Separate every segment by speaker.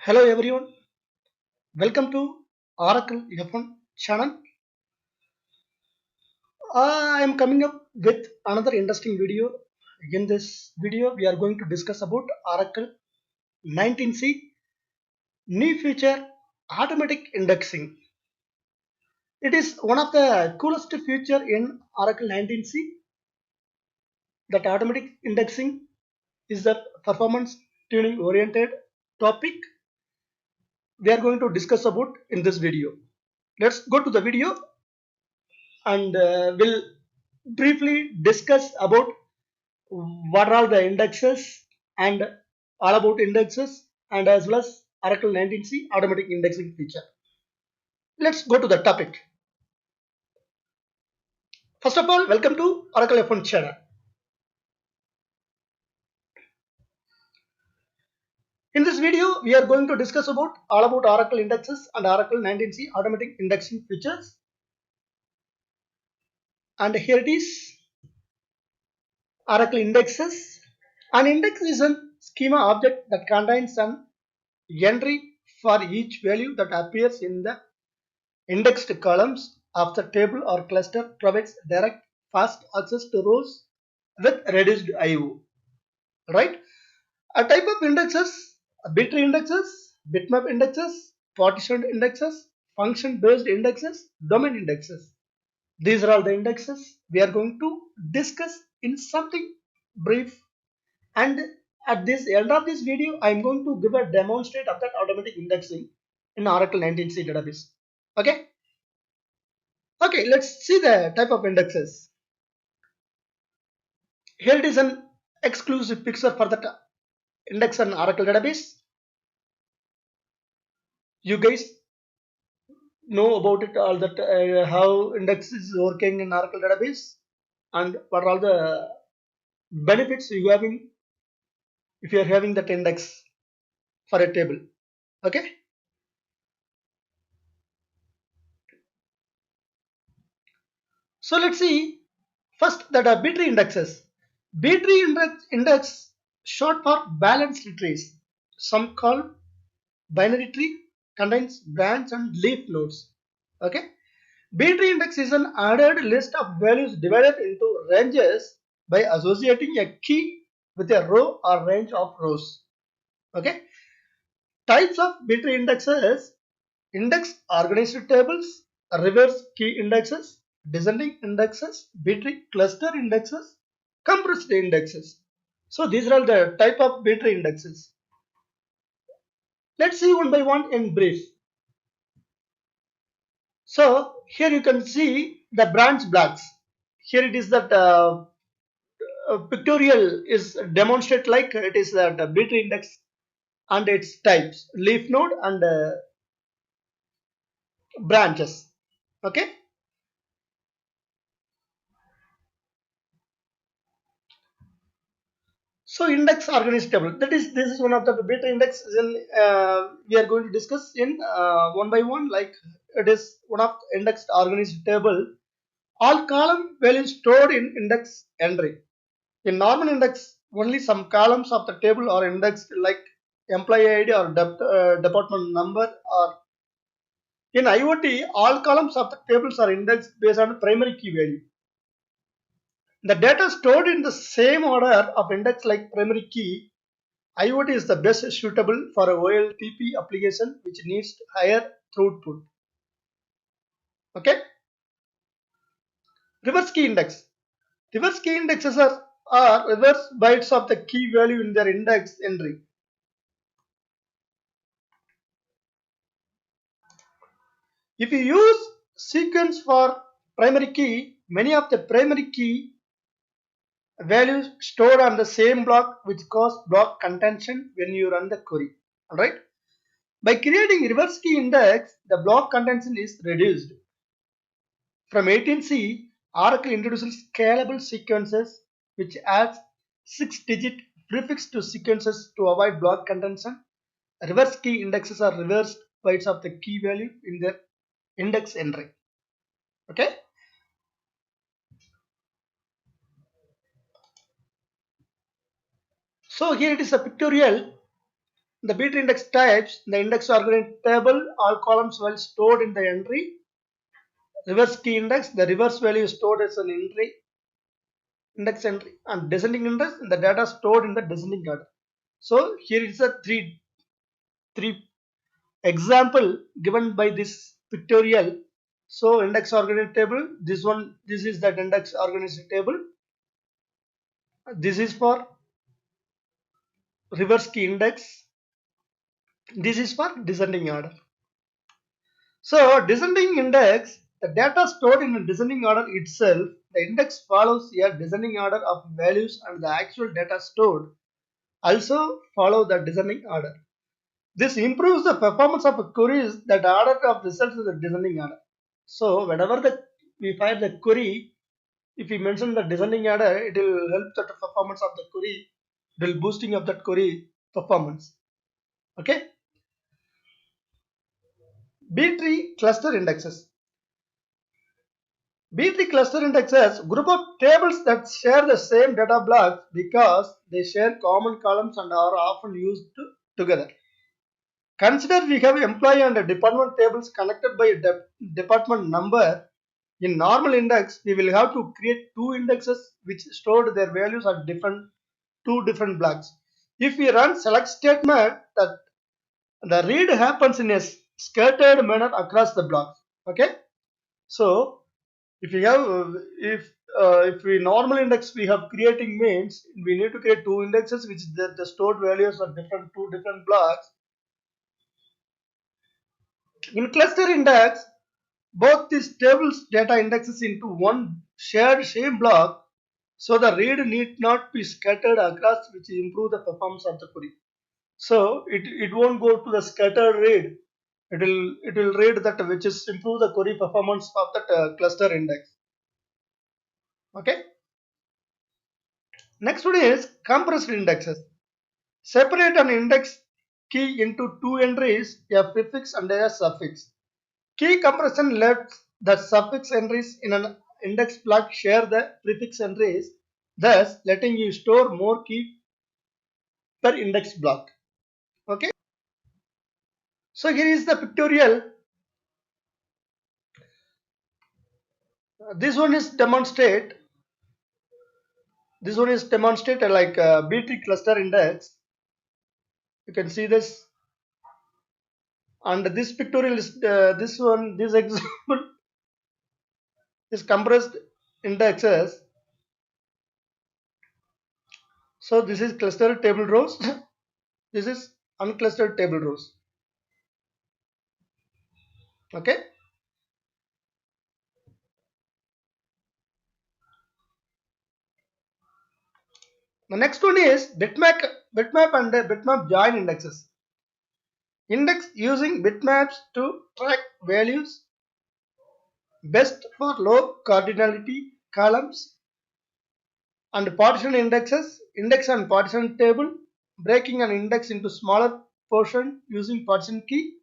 Speaker 1: Hello everyone, welcome to Oracle F1 channel. I am coming up with another interesting video. In this video, we are going to discuss about Oracle 19C new feature automatic indexing. It is one of the coolest feature in Oracle 19C. That automatic indexing is the performance tuning oriented topic we are going to discuss about in this video. Let's go to the video and we'll briefly discuss about what are the indexes and all about indexes and as well as Oracle 19C automatic indexing feature. Let's go to the topic. First of all, welcome to Oracle F1 channel. In this video, we are going to discuss about all about Oracle indexes and Oracle 19C automatic indexing features. And here it is, Oracle indexes. An index is a schema object that contains an entry for each value that appears in the indexed columns of the table or cluster, provides direct fast access to rows with reduced IO. Right? A type of indexes, bit tree indexes, bitmap indexes, partitioned indexes, function based indexes, domain indexes. These are all the indexes we are going to discuss in something brief, and at this end of this video I am going to give a demonstrate of that automatic indexing in Oracle 19C database. Okay, let's see the type of indexes. Here it is an exclusive picture for the index and Oracle database. You guys know about it all that how index is working in Oracle database and what are all the benefits you having if you are having that index for a table. Okay. So let's see first that are B-tree indexes. B-tree index short for balanced trees. Some call binary tree contains branch and leaf nodes. Okay. B-tree index is an ordered list of values divided into ranges by associating a key with a row or range of rows. Okay. Types of B-tree indexes: index organized tables, reverse key indexes, descending indexes, B-tree cluster indexes, compressed indexes. So these are all the type of B-tree indexes. Let's see one by one in brief. So here you can see the branch blocks. Here it is that pictorial is demonstrate like it is that B-tree index and its types, leaf node and branches. Okay. So index organized table. That is, this is one of the beta index. Then we are going to discuss in one by one. Like it is one of indexed organized table. All column values stored in index entry. In normal index, only some columns of the table are indexed, like employee ID or department number. Or in IoT, all columns of the tables are indexed based on primary key value. The data stored in the same order of index like primary key. IoT is the best suitable for a OLTP application which needs higher throughput. Okay. Reverse key index. Reverse key indexes are reverse bytes of the key value in their index entry. If you use sequence for primary key, many of the primary key values stored on the same block, which cause block contention when you run the query. Alright. By creating reverse key index, the block contention is reduced. From 18C, Oracle introduces scalable sequences which adds 6-digit prefix to sequences to avoid block contention. Reverse key indexes are reversed bytes of the key value in their index entry. Okay. So here it is a pictorial. The B tree index types, the index organized table, all columns well stored in the entry. Reverse key index, the reverse value is stored as an entry, index entry, and descending index, the data stored in the descending order. So here is a three example given by this pictorial. So index organized table, this is that index organized table. This is for reverse key index. This is for descending order. So descending index, the data stored in the descending order itself, the index follows a descending order of values and the actual data stored also follow the descending order. This improves the performance of queries that order of results in the descending order. So whenever we fire the query, if we mention the descending order, it will help the performance of the query, it will boosting of that query performance. Okay. B tree cluster indexes. B tree cluster indexes group of tables that share the same data blocks because they share common columns and are often used together. Consider we have employee and department tables connected by a department number. In normal index, we will have to create two indexes which stored their values at two different blocks. If we run select statement, that the read happens in a scattered manner across the blocks. Okay, so if we have if we normal index we have creating means we need to create two indexes which the stored values are two different blocks. In cluster index, both these tables data indexes into one shared same block, so the read need not be scattered across, which improve the performance of the query. So it won't go to the scattered read. It will read that which is improve the query performance of that cluster index. Okay. Next one is compressed indexes. Separate an index key into two entries, a prefix and a suffix. Key compression lets the suffix entries in an index block share the prefix entries, thus letting you store more key per index block. Okay. So here is the pictorial. This one is demonstrate. This one is demonstrate like B tree cluster index. You can see this, and this pictorial is this one. This example is compressed indexes. So this is clustered table rows. This is unclustered table rows. Okay. The next one is bitmap and bitmap join indexes. Index using bitmaps to track values best for low cardinality columns, and partition indexes, index and partition table, breaking an index into smaller portion using partition key.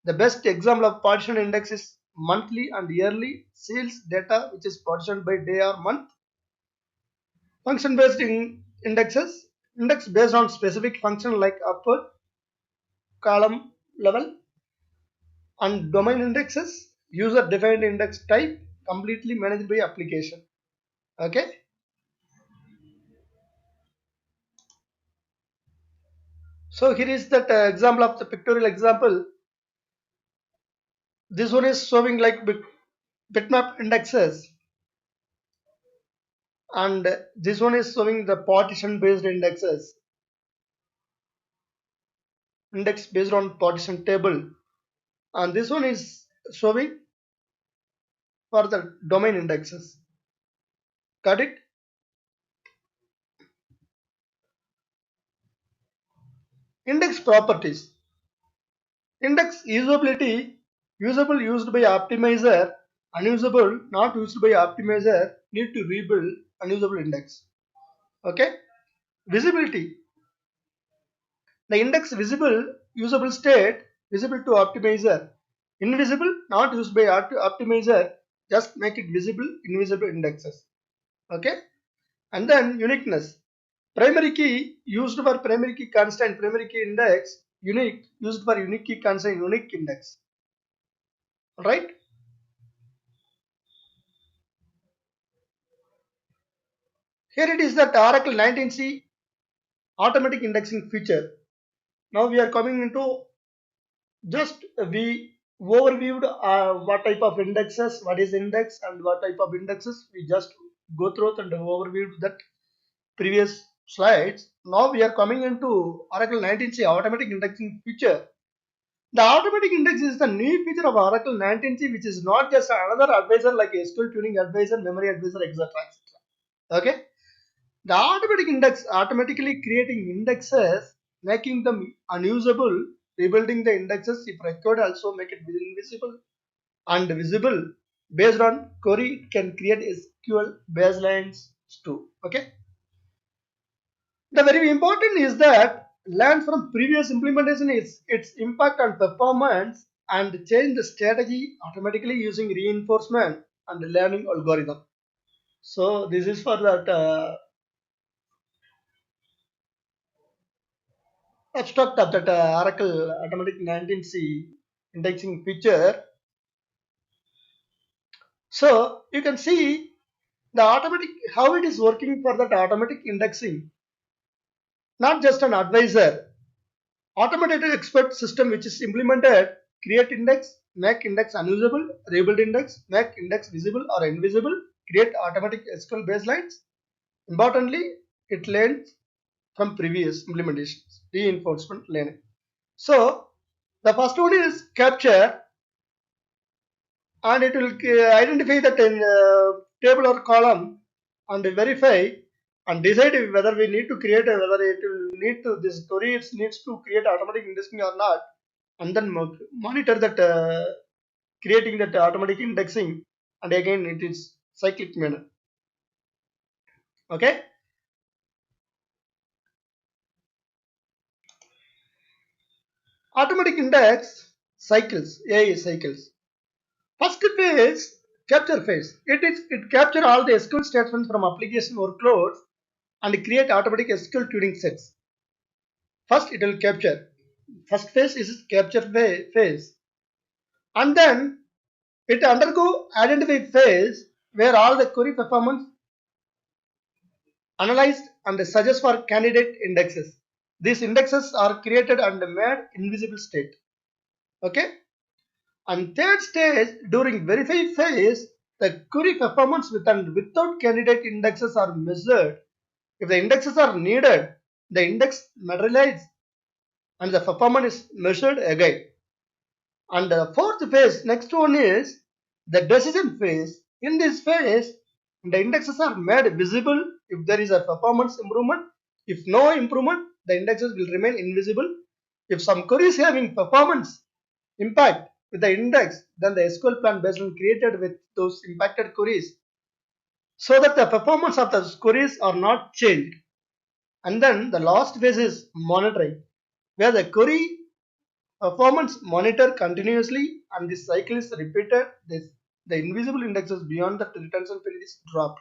Speaker 1: The best example of partition index is monthly and yearly sales data, which is partitioned by day or month. Function based indexes, index based on specific function like upper column level, and domain indexes, user defined index type, completely managed by application. Okay. So here is that example of the pictorial example. This one is showing like bitmap indexes, and this one is showing the partition based indexes, index based on partition table, and this one is showing for the domain indexes. Got it? Index properties. Index usability, usable used by optimizer, unusable not used by optimizer, need to rebuild unusable index. Okay. Visibility. The index visible, usable state, visible to optimizer. Invisible, not used by optimizer, just make it visible, invisible indexes. Okay. And then uniqueness. Primary key used for primary key constant, primary key index, unique, used for unique key contain unique index. Right? Here it is that Oracle 19c automatic indexing feature. Now we are coming into just we overviewed what type of indexes, what is index and what type of indexes. We just go through and overviewed that previous slides. Now we are coming into Oracle 19c automatic indexing feature. The automatic index is the new feature of Oracle 19c, which is not just another advisor like SQL tuning advisor, memory advisor, etc. Okay. The automatic index automatically creating indexes, making them unusable, rebuilding the indexes if required, also make it invisible and visible. Based on query, it can create SQL baselines too. Okay. The very important is that learn from previous implementation is its impact on performance and change the strategy automatically using reinforcement and learning algorithm. So this is for that abstract of that Oracle automatic 19c indexing feature. So you can see the automatic how it is working for that automatic indexing. Not just an advisor, automated expert system which is implemented create index, make index unusable, rebuild index, make index visible or invisible, create automatic SQL baselines. Importantly, it learns from previous implementations, reinforcement learning. So the first one is capture, and it will identify that in table or column and verify and decide whether we need to create a, whether it will need to this query it needs to create automatic indexing or not, and then monitor that creating that automatic indexing, and again it is cyclic manner. Okay. Automatic index cycles, AI cycles. First phase, capture phase. It capture all the SQL statements from application workloads and create automatic SQL tuning sets. First it will capture. First phase is capture phase, and then it undergo identify phase where all the query performance analyzed and suggest for candidate indexes. These indexes are created and made invisible state. Okay. And third stage, during verify phase, the query performance with and without candidate indexes are measured. If the indexes are needed, the index materializes and the performance is measured again. And the fourth phase, next one is the decision phase. In this phase, the indexes are made visible if there is a performance improvement. If no improvement, the indexes will remain invisible. If some query is having performance impact with the index, then the SQL plan based on created with those impacted queries so that the performance of the queries are not changed. And then the last phase is monitoring, where the query performance monitor continuously and this cycle is repeated. The invisible indexes beyond the retention period is dropped.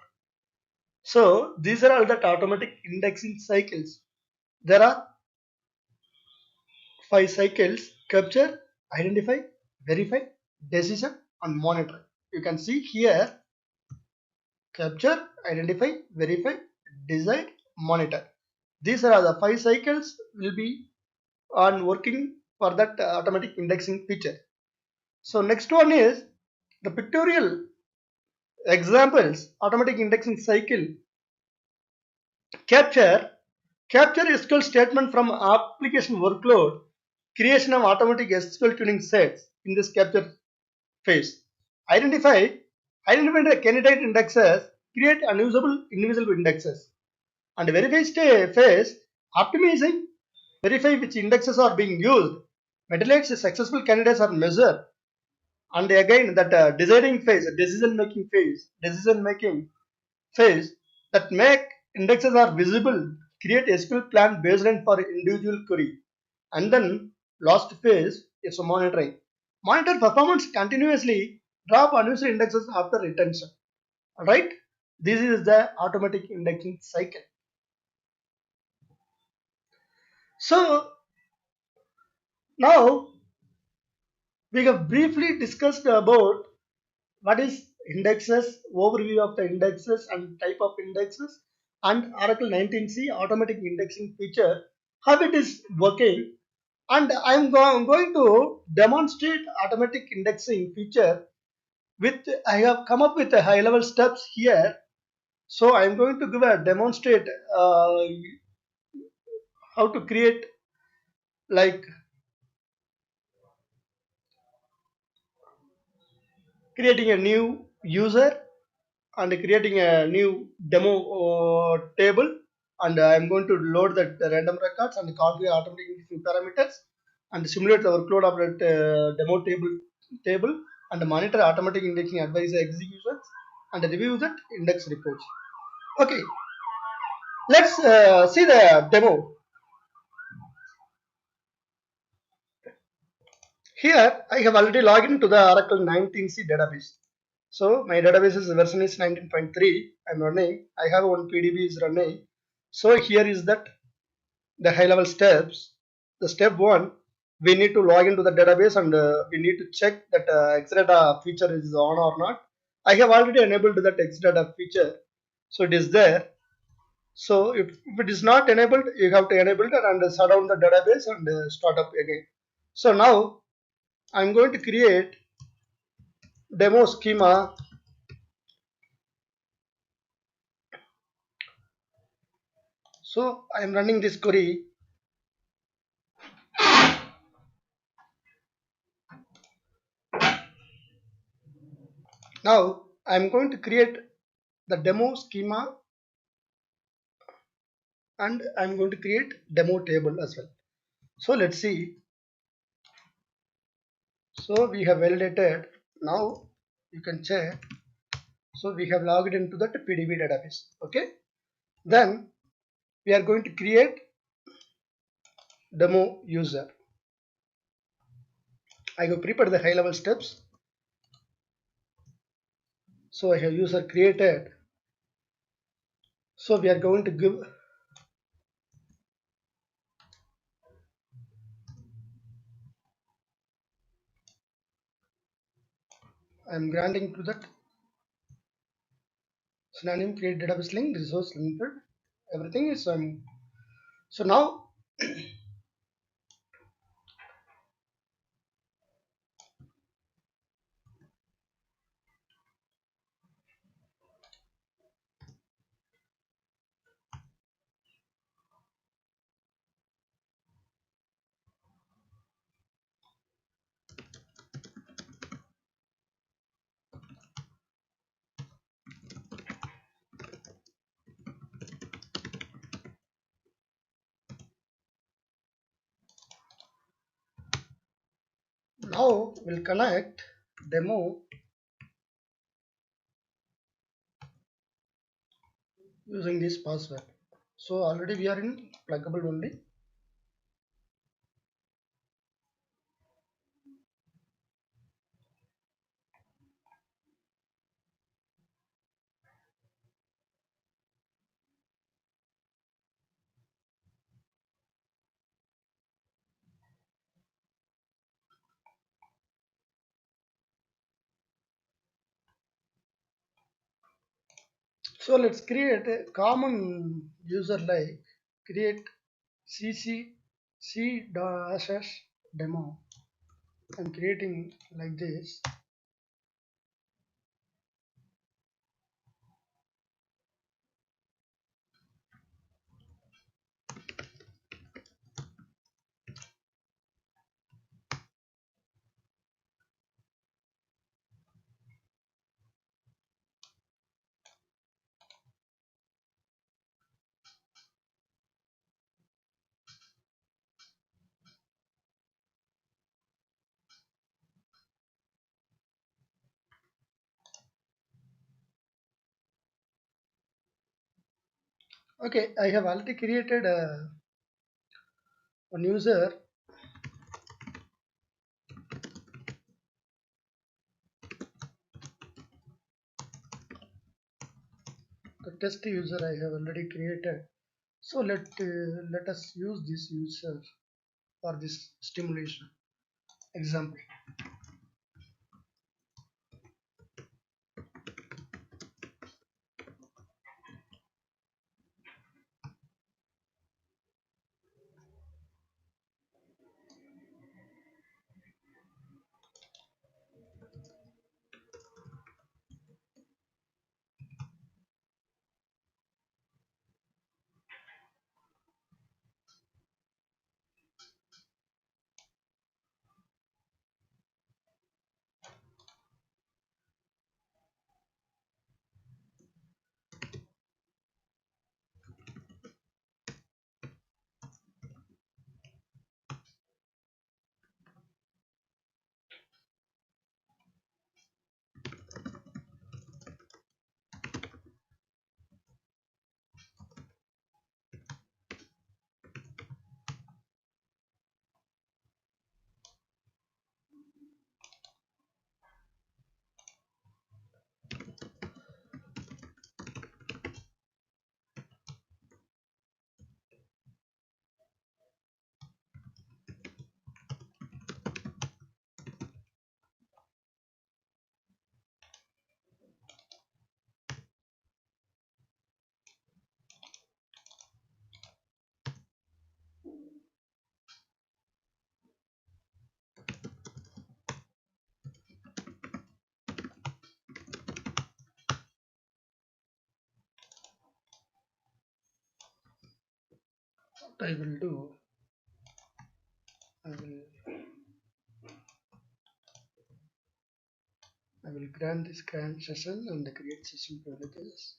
Speaker 1: So these are all the automatic indexing cycles. There are 5 cycles: capture, identify, verify, decision, and monitor. You can see here capture, identify, verify, decide, monitor. These are the 5 cycles will be on working for that automatic indexing feature. So next one is the pictorial examples. Automatic indexing cycle. Capture. Capture SQL statement from application workload. Creation of automatic SQL tuning sets in this capture phase. Identify. Identify the candidate indexes. Create unusable invisible indexes. And verify phase. Optimizing. Verify which indexes are being used. Metalates the successful candidates are measured. And again that deciding phase, decision making phase, that make indexes are visible, create SQL plan based on for individual query. And then last phase is monitoring. Monitor performance continuously, drop unused indexes after retention. Alright, this is the automatic indexing cycle. So Now we have briefly discussed about what is indexes, overview of the indexes and type of indexes, and Oracle 19c automatic indexing feature, how it is working. And I'm going to demonstrate automatic indexing feature with, I have come up with a high level steps here. So I'm going to give a demonstrate uh, how to create, like creating a new user and creating a new demo table, and I'm going to load the random records and configure automatic indexing parameters and simulate the workload of that demo table and monitor automatic indexing advisor executions and review that index reports. Okay, let's see the demo. Here I have already logged into the Oracle 19c database. So my database version is 19.3. I'm running. I have one PDB is running. So here is that the high level steps. The step one, we need to log into the database and we need to check that Exadata feature is on or not. I have already enabled that Exadata feature, so it is there. So if it is not enabled, you have to enable it and shut down the database and start up again. So now I'm going to create demo schema. So I am running this query. Now I'm going to create the demo schema and I'm going to create demo table as well. So let's see. So we have validated. Now you can check. So we have logged into that PDB database. Okay. Then we are going to create demo user. I have prepared the high level steps. So I have user created. So we are going to give, I am granting to that synonym create database link, resource limited, everything is so now we'll connect demo using this password. So already we are in pluggable only. So let's create a common user, like create cc c dash demo. I'm creating like this. Okay, I have already created one user. The test user I have already created. So let us use this user for this stimulation. Example. What I will do, I will I will grant this grant session and create session privileges.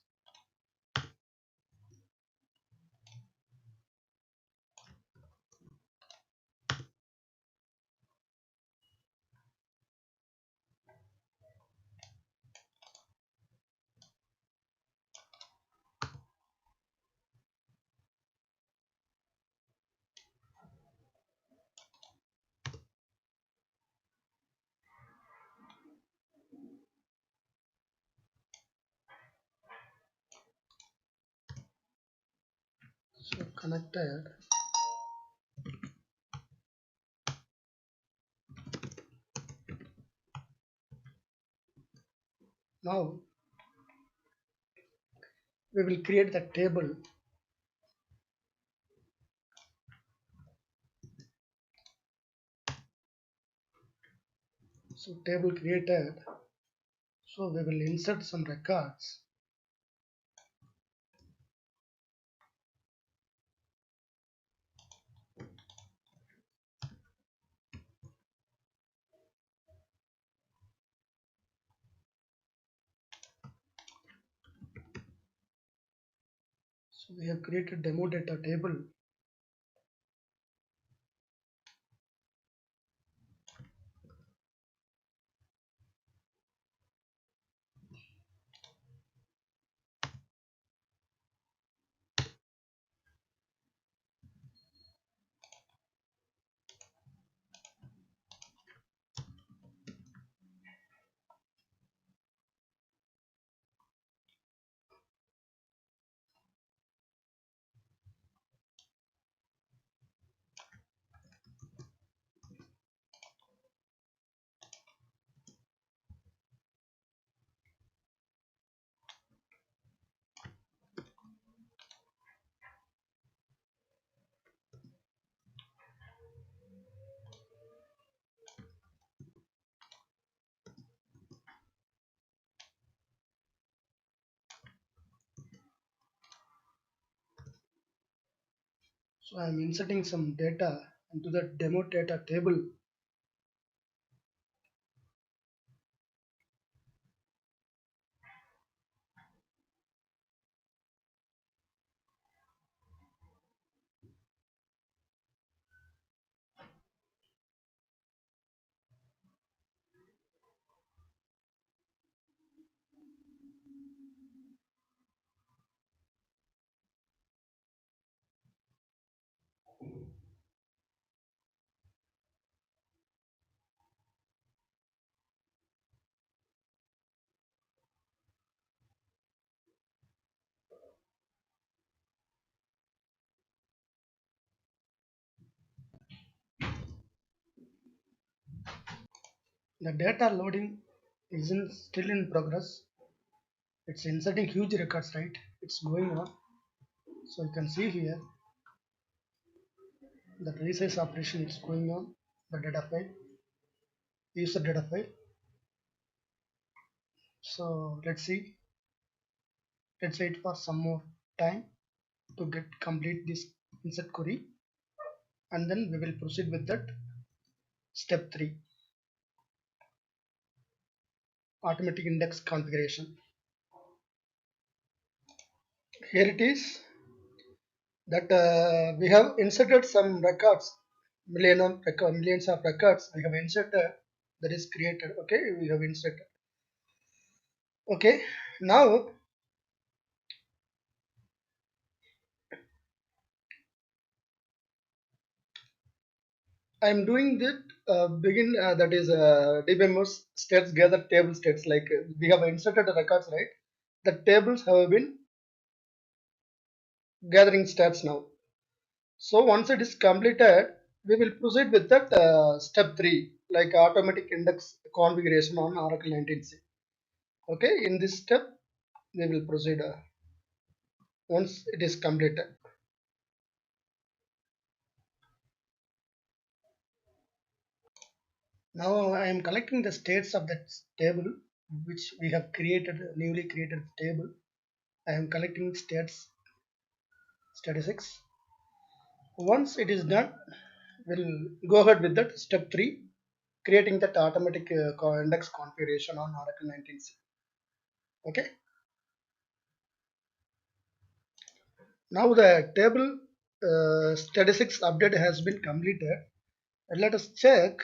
Speaker 1: So connected. Now we will create the table. So table created. So we will insert some records. So we have created demo data table. So I am inserting some data into the demo data table. The data loading isn't still in progress. It's inserting huge records, right? It's going on. So you can see here the resize operation is going on. The data file, user data file. So let's see. Let's wait for some more time to get complete this insert query, and then we will proceed with that step 3, automatic index configuration. Here it is that we have inserted some records, millions of records we have inserted, that is created. Okay, we have inserted. Okay, now I am doing that begin that is DBMS states gather table states, like we have inserted the records, right? The tables have been gathering stats now. So once it is completed, we will proceed with that step 3, like automatic index configuration on Oracle 19c. Okay, in this step we will proceed once it is completed. Now I am collecting the states of that table which we have created, newly created table. I am collecting statistics. Once it is done, we'll go ahead with that step 3, creating that automatic index configuration on Oracle 19c. Okay. Now the table statistics update has been completed. And let us check.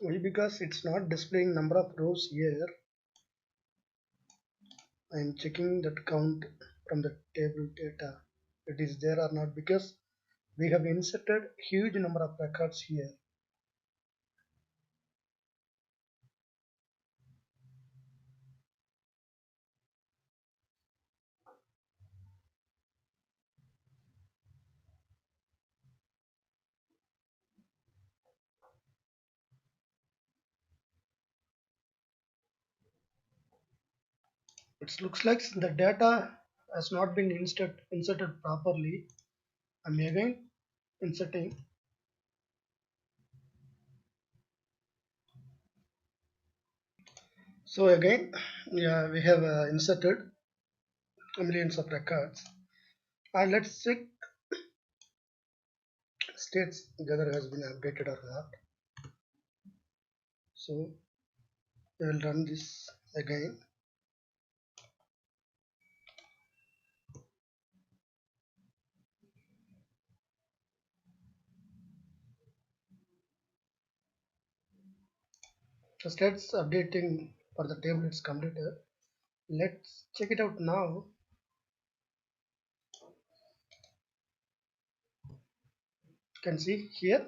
Speaker 1: Why? Because it's not displaying number of rows here. I am checking that count from the table data. It is there or not, because we have inserted huge number of records here. It looks like the data has not been inserted properly. I'm again inserting. So again, yeah, we have inserted millions of records. And let's check states whether has been updated or not. So we will run this again. The states updating for the table is completed. Let's check it out now. You can see here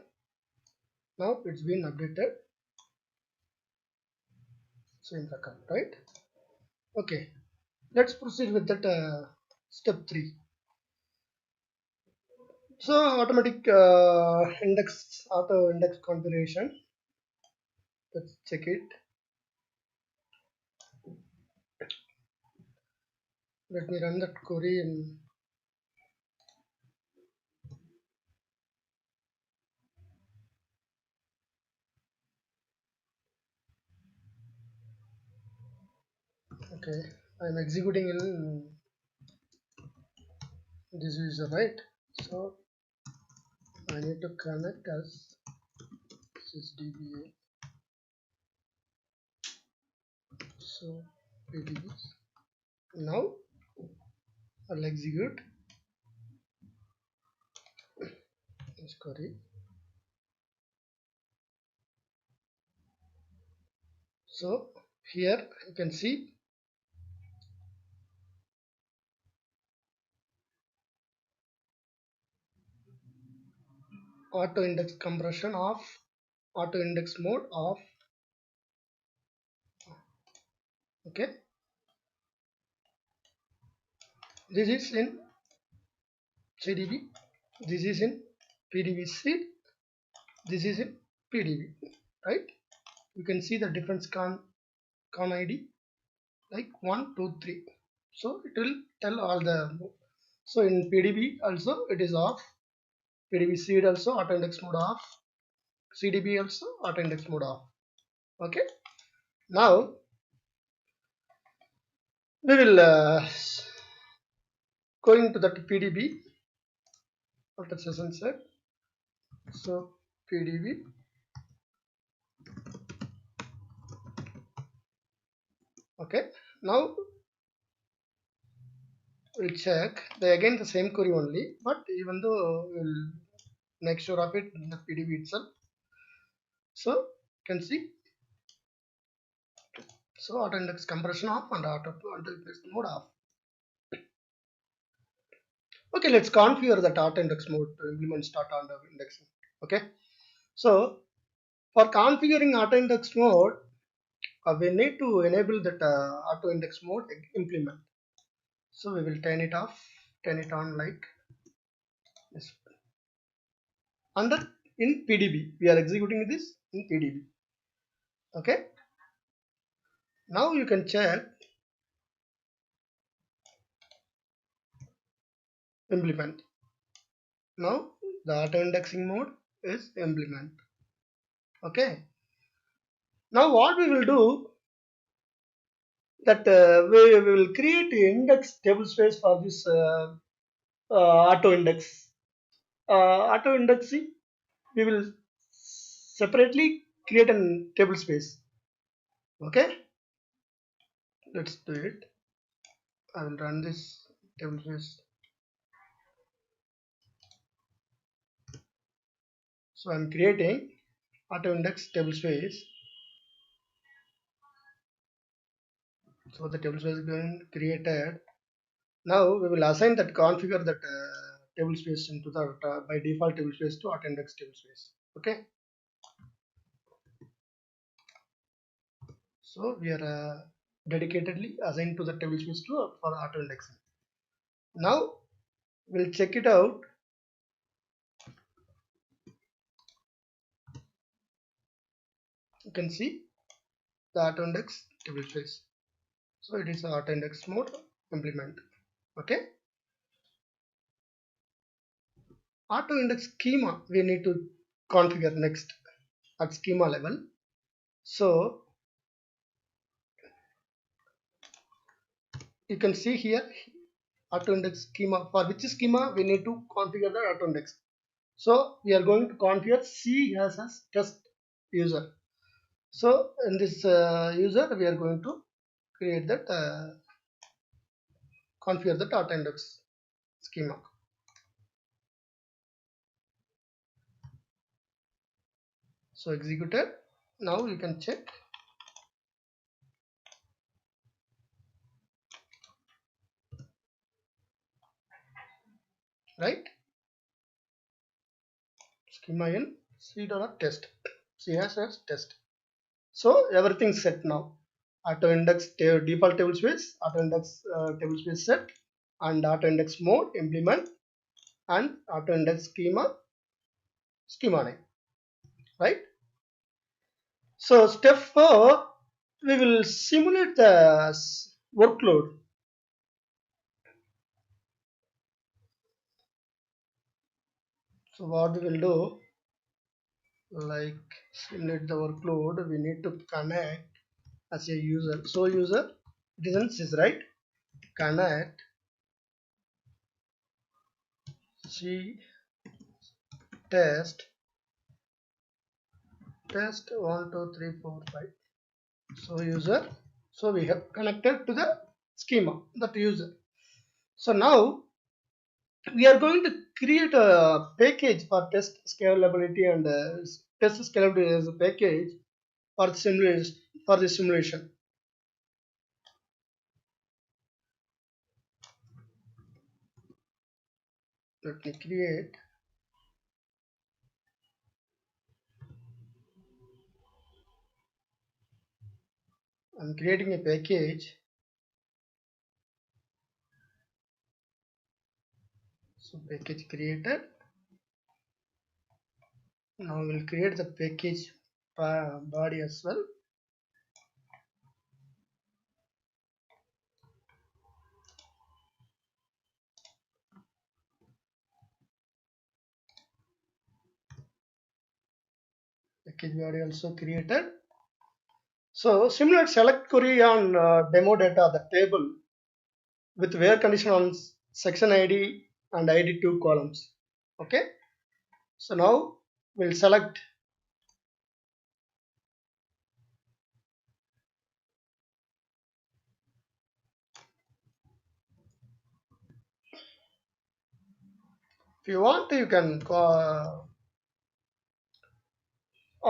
Speaker 1: now it's been updated. Same record, right? Okay, let's proceed with that step 3. So automatic auto index configuration. Let's check it. Let me run that query and okay. I'm executing in this is right. So I need to connect as sysdba. So PDB. Now I'll execute this query. So here you can see auto index compression off, auto index mode off. Okay, this is in CDB, this is in PDB seed, this is in PDB, right? You can see the difference con ID like 1 2 3. So it will tell all the. So in PDB also it is off, PDB seed also auto index mode off, CDB also auto index mode off. Okay, now we will going to that PDB after session set. So PDB. Okay, now we'll check again the same query only, but even though we'll make sure of it in the PDB itself. So you can see, so auto index compression off and auto index mode off. Okay, let's configure that auto index mode to implement start auto indexing. Okay, so for configuring auto index mode, we need to enable that auto index mode implement. So we will turn it off, turn it on like this. Under in PDB, we are executing this in PDB. Okay, now you can check implement. Now the auto indexing mode is implement. Okay, now what we will do that we will create index table space for this auto index. Auto indexing, we will separately create a table space. Okay, let's do it. I will run this table space. So I'm creating auto index table space. So the table space is going created. Now we will assign that configure that table space into the by default table space to auto index table space. Okay. So we are dedicatedly assigned to the table space to for auto indexing. Now we'll check it out. You can see the auto index table space. So it is auto index mode implement. Okay. Auto index schema we need to configure next at schema level. So you can see here auto index schema, for which schema we need to configure the auto index. So we are going to configure CSS test user. So in this user we are going to create that configure the auto index schema. So executed. Now you can check. Right, schema in c.test, CSS test. So everything set now. Auto index default table space, auto index table space set, and auto index mode implement, and auto index schema name. Right. So step 4, we will simulate the workload. So what we will do, like simulate the workload, we need to connect as a user. So user, it is in sys, right? Connect C test 1 2 3 4 5. So user, so we have connected to the schema that user. So now we are going to create a package for test scalability and test scalability as a package for the simulation. Let me create. I'm creating a package. So package created. Now we'll create the package body as well. Package body also created. So simulate select query on demo data, the table with where condition on section ID and ID 2 columns. Okay. So now we'll select if you want you can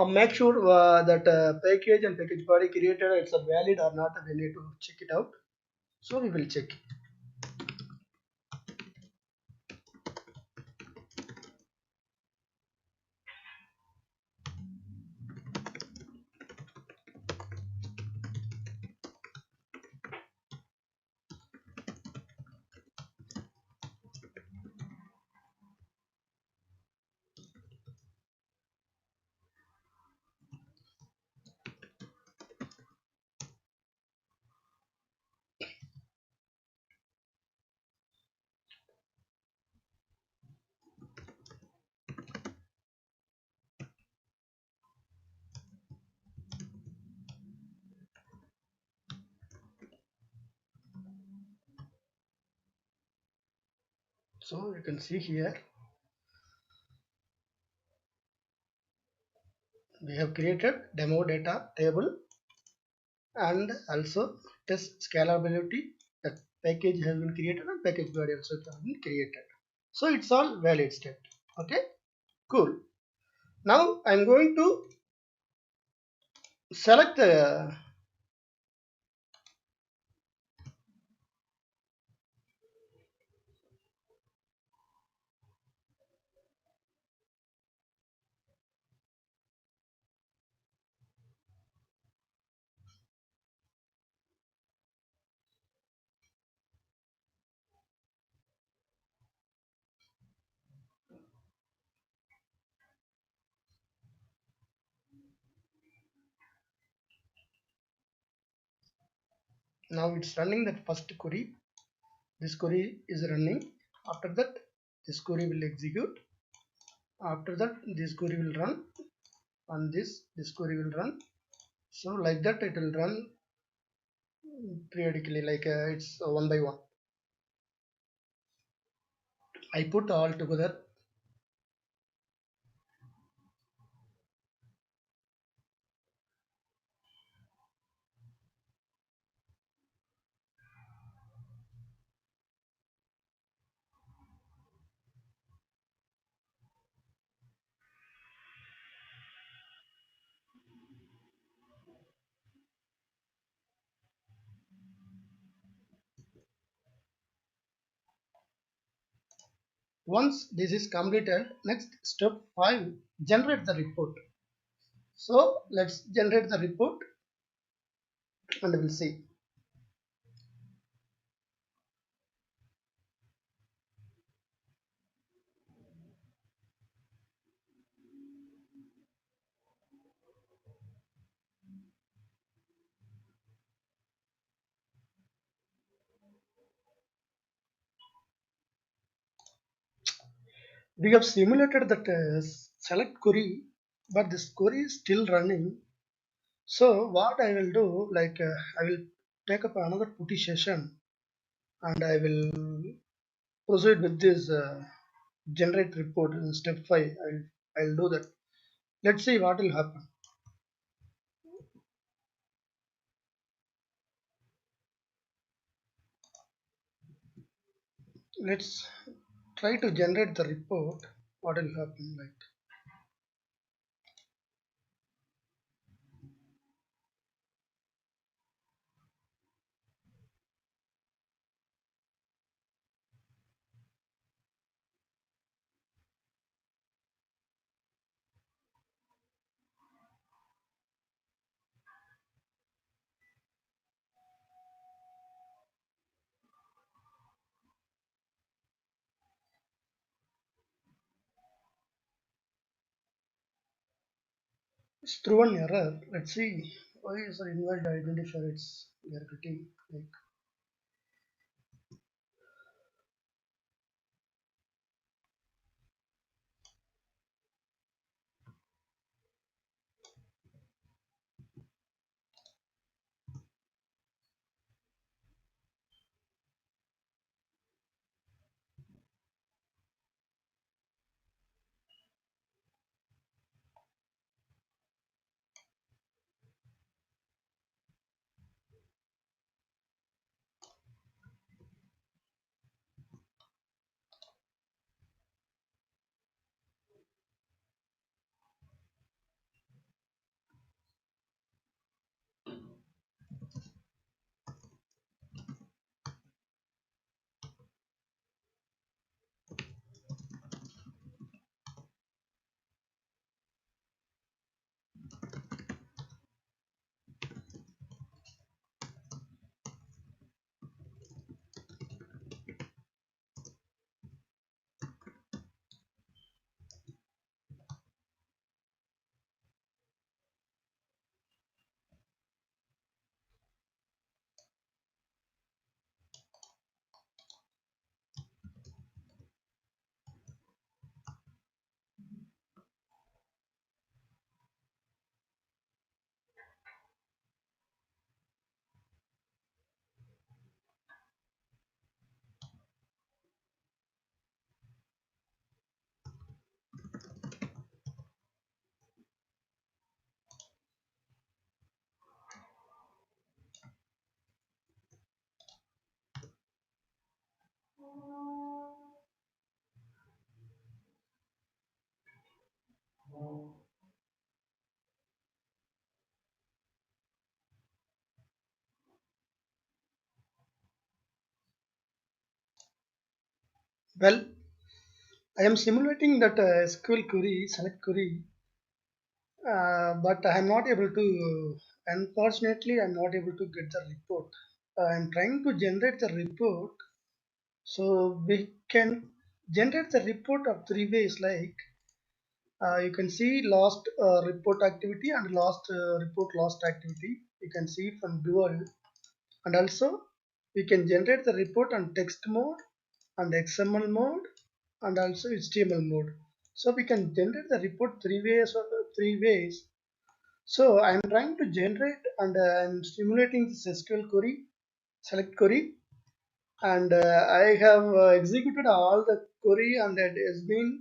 Speaker 1: make sure that package and package body created it's a valid or not. We need to check it out. So we will check. So you can see here we have created demo data table and also test scalability. That package has been created and package body also has been created. So it's all valid state. Okay, cool. Now I'm going to select the now it's running that first query. This query is running. After that, this query will execute. After that, this query will run, and this query will run. So like that, it will run periodically, like it's one by one. I put all together. Once this is completed, next step 5, generate the report. So let's generate the report and we'll see. We have simulated that select query, but this query is still running. So what I will do, like I will take up another putty session and I will proceed with this generate report in step 5. I'll do that. Let's see what will happen. Let's try to generate the report. What will happen, like. It's through an error. Let's see. Why is the invalid identifier? It's we are getting like. Well, I am simulating that SQL query, select query, but I am not able to. Unfortunately, I am not able to get the report. I am trying to generate the report, so we can generate the report of three ways. Like you can see lost report activity and lost report lost activity. You can see from dual, and also we can generate the report on text mode and XML mode and also HTML mode. So we can generate the report three ways. So I'm trying to generate and I'm simulating this SQL query, select query, and I have executed all the query and it has been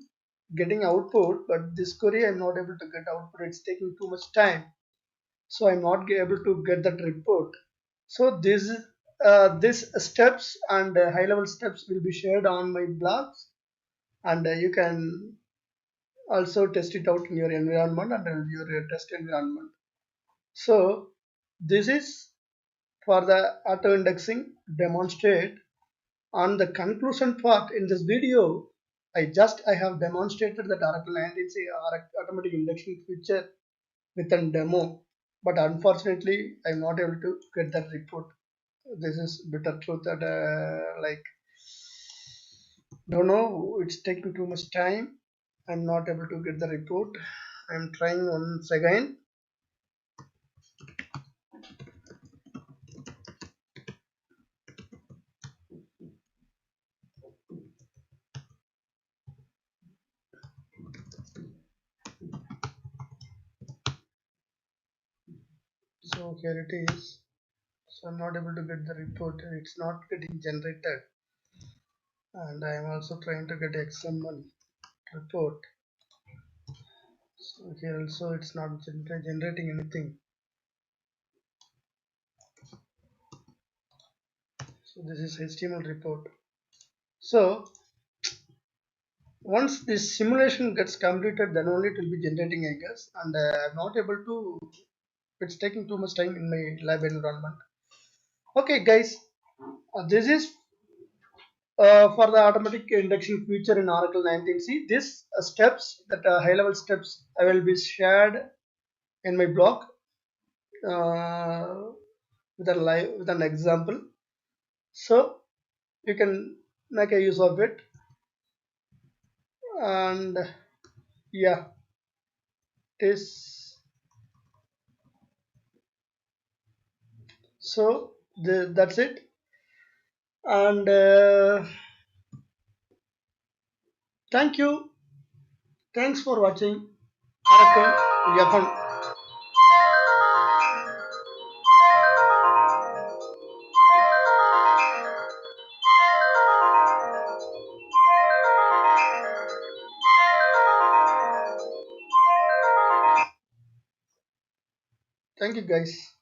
Speaker 1: getting output, but this query I'm not able to get output. It's taking too much time, so I'm not able to get that report. So this steps and high level steps will be shared on my blogs, and you can also test it out in your environment and your test environment. So this is for the auto indexing demonstrate. On the conclusion part in this video, I have demonstrated that Oracle 19c automatic indexing feature with a demo, but unfortunately I'm not able to get that report. This is bitter truth that like don't know, it's taking too much time. I'm not able to get the report. I'm trying once again. So here it is. So I'm not able to get the report. It's not getting generated, and I am also trying to get XML. report. So here also it's not generating anything. So this is HTML report. So once this simulation gets completed, then only it will be generating, I guess. And I'm not able to. It's taking too much time in my lab environment. Okay, guys, this is for the automatic indexing feature in Oracle 19c. These steps, that high-level steps, I will be shared in my blog uh, with an example, so you can make a use of it. And yeah, this so that's it. And thank you, thanks for watching Oracle FM. Thank you, guys.